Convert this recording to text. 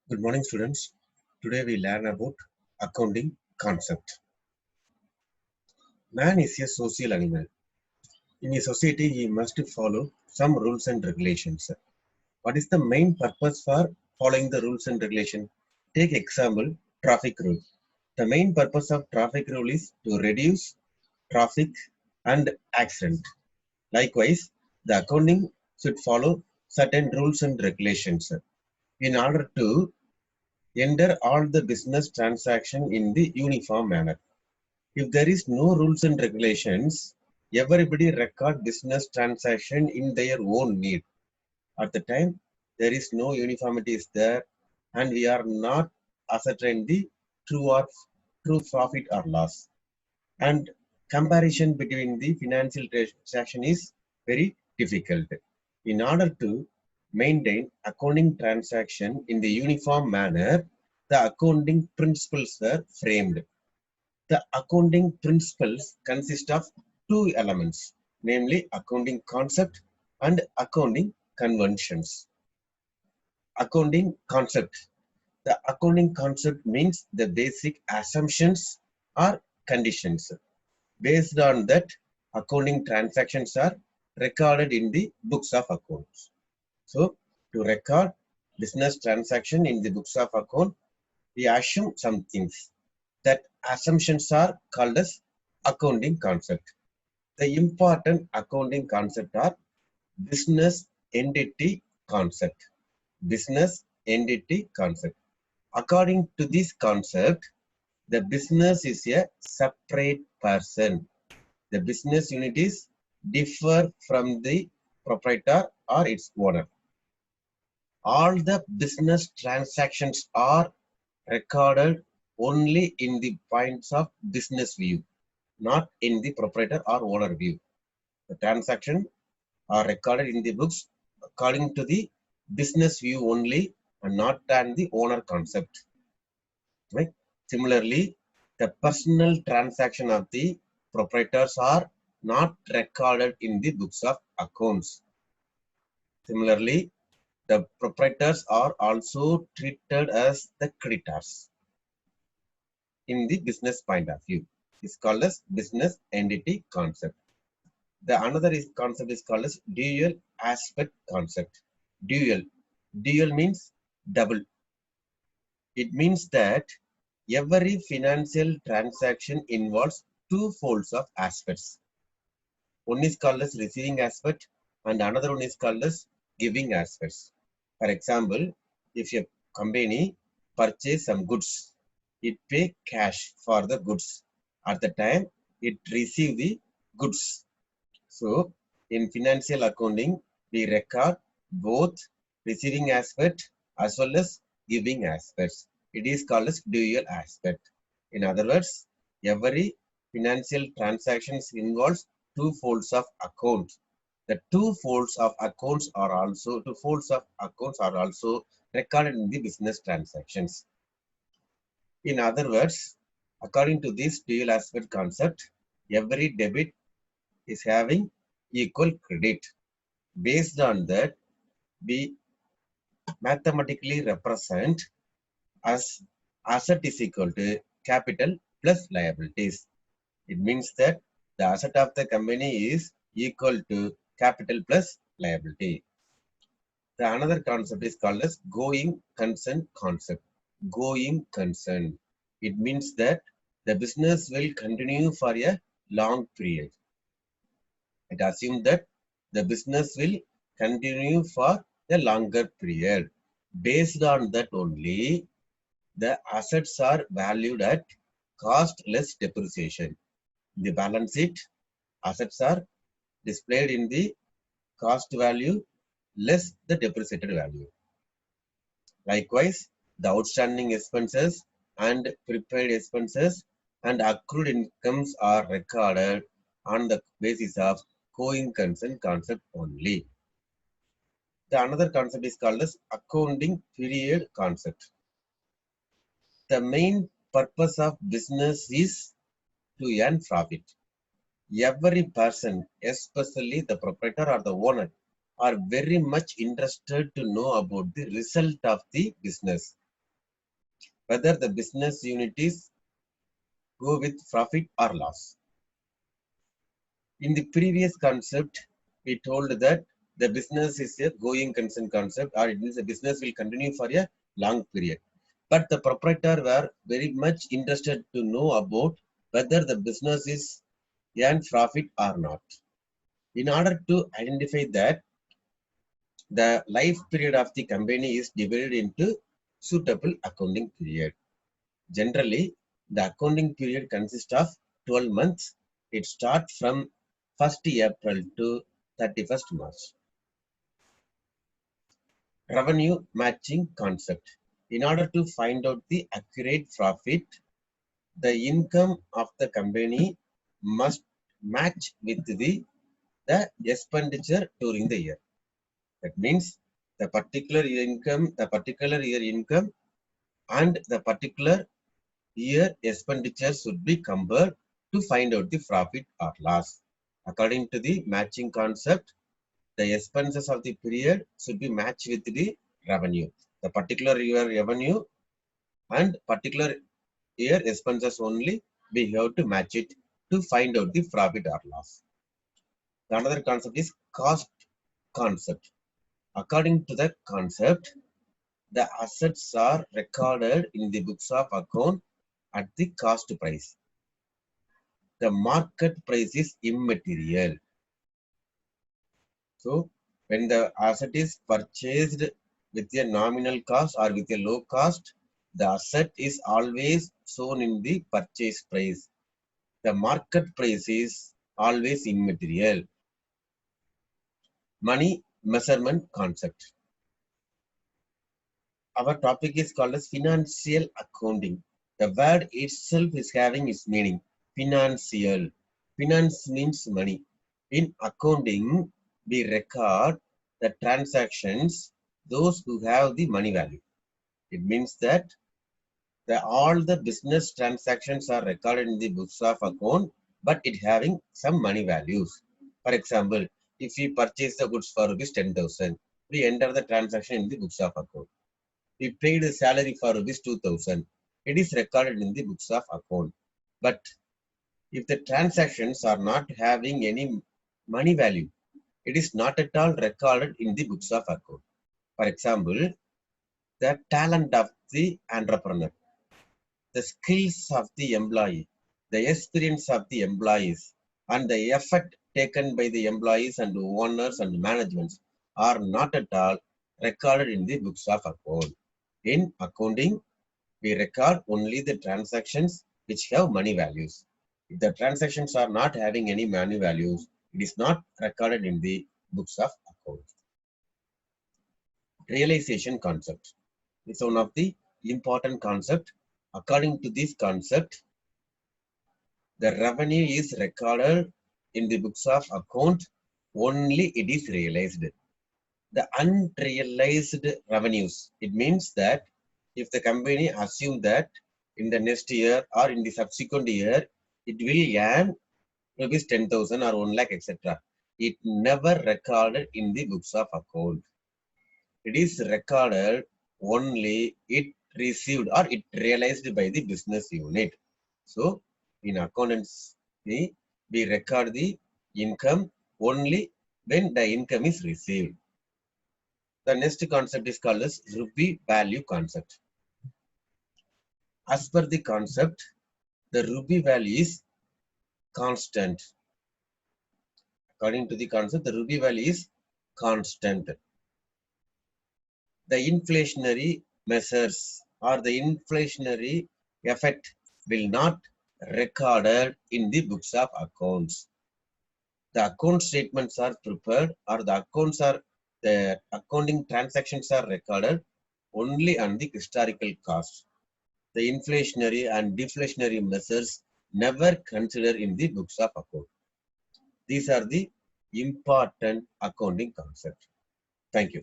Good morning, students. Today we learn about accounting concept. Man is a social animal. In a society, he must follow some rules and regulations. What is the main purpose for following the rules and regulation? Take example, traffic rule. The main purpose of traffic rule is to reduce traffic and accident. Likewise, the accounting should follow certain rules and regulations in order to enter all the business transaction in the uniform manner. If there is no rules and regulations, everybody record business transaction in their own need. At the time, there is no uniformity is there, and we are not ascertain the true or true profit or loss. And comparison between the financial transaction is very difficult. In order to maintain accounting transaction in the uniform manner, the accounting principles were framed. The accounting principles consist of two elements, namely accounting concept and accounting conventions. Accounting concept. The accounting concept means the basic assumptions or conditions. Based on that, accounting transactions are recorded in the books of accounts. So, to record business transaction in the books of account, we assume some things. That assumptions are called as accounting concept. The important accounting concept are business entity concept. Business entity concept. According to this concept, the business is a separate person. The business unities differ from the proprietor or its owner. All the business transactions are recorded only in the points of business view, not in the proprietor or owner view. The transactions are recorded in the books according to the business view only and not on the owner concept. Right? Similarly, the personal transaction of the proprietors are not recorded in the books of accounts. Similarly, the proprietors are also treated as the creditors in the business point of view. It's called as business entity concept. The another concept is called as dual aspect concept. Dual. Dual means double. It means that every financial transaction involves two folds of aspects. One is called as receiving aspect and another one is called as giving aspects. For example, if a company purchase some goods, it pay cash for the goods. At the time, it receive the goods. So, in financial accounting, we record both receiving aspect as well as giving aspects. It is called as dual aspect. In other words, every financial transactions involves two folds of accounts. The two folds of accounts are also recorded in the business transactions. In other words, according to this dual aspect concept, every debit is having equal credit. Based on that, we mathematically represent as asset is equal to capital plus liabilities. It means that the asset of the company is equal to capital plus liability. The another concept is called as going concern concept. Going concern. It means that the business will continue for a long period. It assumes that the business will continue for a longer period. Based on that only, the assets are valued at cost less depreciation. In the balance sheet, assets are displayed in the cost value less the depreciated value. Likewise, the outstanding expenses and prepaid expenses and accrued incomes are recorded on the basis of going concern concept only. The another concept is called as accounting period concept. The main purpose of business is to earn profit. Every person, especially the proprietor or the owner, are very much interested to know about the result of the business. whether the business unit is go with profit or loss. In the previous concept, we told that the business is a going concern concept, or it means the business will continue for a long period. But the proprietor were very much interested to know about whether the business is earn profit or not. In order to identify that, the life period of the company is divided into suitable accounting period. Generally, the accounting period consists of 12 months. It starts from 1st April to 31st March. Revenue matching concept. In order to find out the accurate profit, the income of the company must match with the expenditure during the year. That means the particular year income and the particular year expenditure should be compared to find out the profit or loss. According to the matching concept, the expenses of the period should be matched with the revenue. The particular year revenue and particular year expenses only, we have to match it to find out the profit or loss. Another concept is cost concept. According to the concept, the assets are recorded in the books of account at the cost price. The market price is immaterial. So, when the asset is purchased with a nominal cost or with a low cost, the asset is always shown in the purchase price. The market price is always immaterial. Money measurement concept. Our topic is called as financial accounting. The word itself is having its meaning. Financial. Finance means money. In accounting, we record the transactions, those who have the money value. It means that all the business transactions are recorded in the books of account, but it having some money values. For example, if we purchase the goods for rupees 10,000, we enter the transaction in the books of account. We paid the salary for rupees 2,000. It is recorded in the books of account. But if the transactions are not having any money value, it is not at all recorded in the books of account. For example, the talent of the entrepreneur, the skills of the employee, the experience of the employees, and the effort taken by the employees and owners and managements are not at all recorded in the books of account. In accounting, we record only the transactions which have money values. If the transactions are not having any money values, it is not recorded in the books of accounts. Realization concept is one of the important concepts. According to this concept, the revenue is recorded in the books of account only it is realized. The unrealized revenues, it means that if the company assumes that in the next year or in the subsequent year, it will earn rupees 10,000 or 1 lakh, etc. It never recorded in the books of account. It is recorded only it received or it realized by the business unit. So, in accountancy, we record the income only when the income is received. The next concept is called as rupee value concept. As per the concept, the rupee value is constant. According to the concept, the rupee value is constant. The inflationary measures or the inflationary effect will not recorded in the books of accounts. The account statements are prepared or the accounting transactions are recorded only on the historical cost. The inflationary and deflationary measures never considered in the books of account. These are the important accounting concepts. Thank you.